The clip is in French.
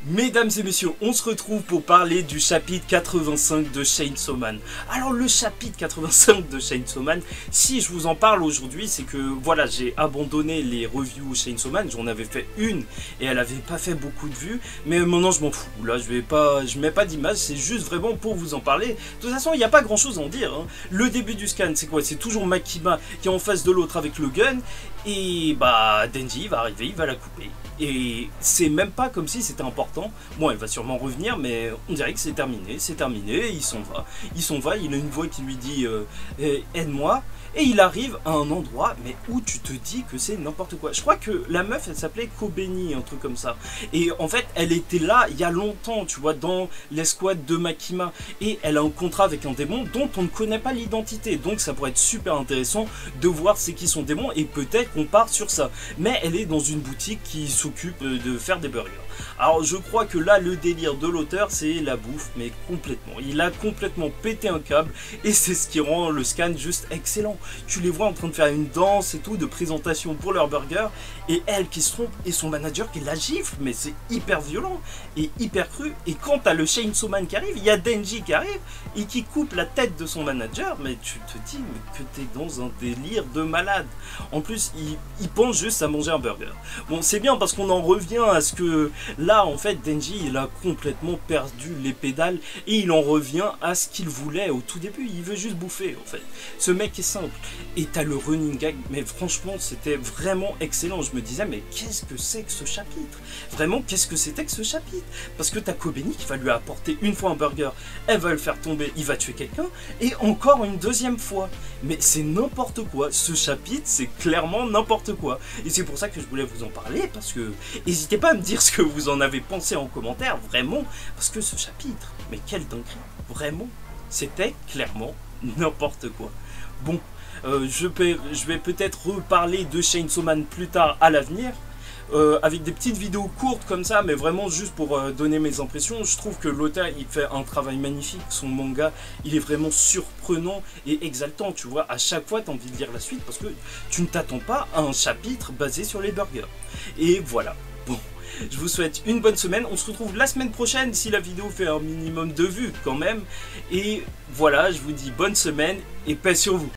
Mesdames et messieurs, on se retrouve pour parler du chapitre 85 de Chainsaw Man. Alors le chapitre 85 de Chainsaw Man, si je vous en parle aujourd'hui, c'est que voilà, j'ai abandonné les reviews Chainsaw Man, j'en avais fait une et elle avait pas fait beaucoup de vues, mais maintenant je m'en fous, là je mets pas d'image, c'est juste vraiment pour vous en parler. De toute façon, il n'y a pas grand chose à en dire, hein. Le début du scan, c'est quoi? C'est toujours Makima qui est en face de l'autre avec le gun, et bah Denji va arriver, il va la couper. Et c'est même pas comme si c'était important. Bon, elle va sûrement revenir, mais on dirait que c'est terminé, et il s'en va. Il s'en va, il a une voix qui lui dit aide-moi. Et il arrive à un endroit, mais où tu te dis que c'est n'importe quoi. Je crois que la meuf, elle s'appelait Kobeni, un truc comme ça. Et en fait, elle était là il y a longtemps, tu vois, dans l'escouade de Makima. Et elle a un contrat avec un démon dont on ne connaît pas l'identité. Donc ça pourrait être super intéressant de voir c'est qui son démon et peut-être qu'on part sur ça. Mais elle est dans une boutique qui s'occupe de faire des burgers. Alors je crois que là, le délire de l'auteur, c'est la bouffe, mais complètement. Il a complètement pété un câble et c'est ce qui rend le scan juste excellent. Tu les vois en train de faire une danse et tout de présentation pour leur burger et elle qui se trompe et son manager qui la gifle, mais c'est hyper violent et hyper cru. Et quand t'as le Chainsaw Man qui arrive, il y a Denji qui arrive et qui coupe la tête de son manager, mais tu te dis mais que t'es dans un délire de malade. En plus, il pense juste à manger un burger. Bon, c'est bien parce qu'on en revient à ce que là, en fait, Denji, il a complètement perdu les pédales et il en revient à ce qu'il voulait au tout début. Il veut juste bouffer, en fait. Ce mec est simple. Et t'as le running gag, mais franchement, c'était vraiment excellent. Je me disais, mais qu'est-ce que c'est que ce chapitre? Vraiment, qu'est-ce que c'était que ce chapitre? Parce que t'as Kobeni qui va lui apporter une fois un burger, elle va le faire tomber, il va tuer quelqu'un, et encore une deuxième fois. Mais c'est n'importe quoi. Ce chapitre, c'est clairement n'importe quoi. Et c'est pour ça que je voulais vous en parler, parce que n'hésitez pas à me dire ce que vous en avez pensé en commentaire, vraiment, parce que ce chapitre, mais quelle dinguerie, vraiment, c'était clairement n'importe quoi. Bon, je vais peut-être reparler de Chainsaw Man plus tard à l'avenir, avec des petites vidéos courtes comme ça, mais vraiment juste pour donner mes impressions. Je trouve que l'auteur, il fait un travail magnifique, son manga, il est vraiment surprenant et exaltant, tu vois, à chaque fois tu as envie de lire la suite, parce que tu ne t'attends pas à un chapitre basé sur les burgers. Et voilà, bon. Je vous souhaite une bonne semaine, on se retrouve la semaine prochaine si la vidéo fait un minimum de vues quand même. Et voilà, je vous dis bonne semaine et paix sur vous.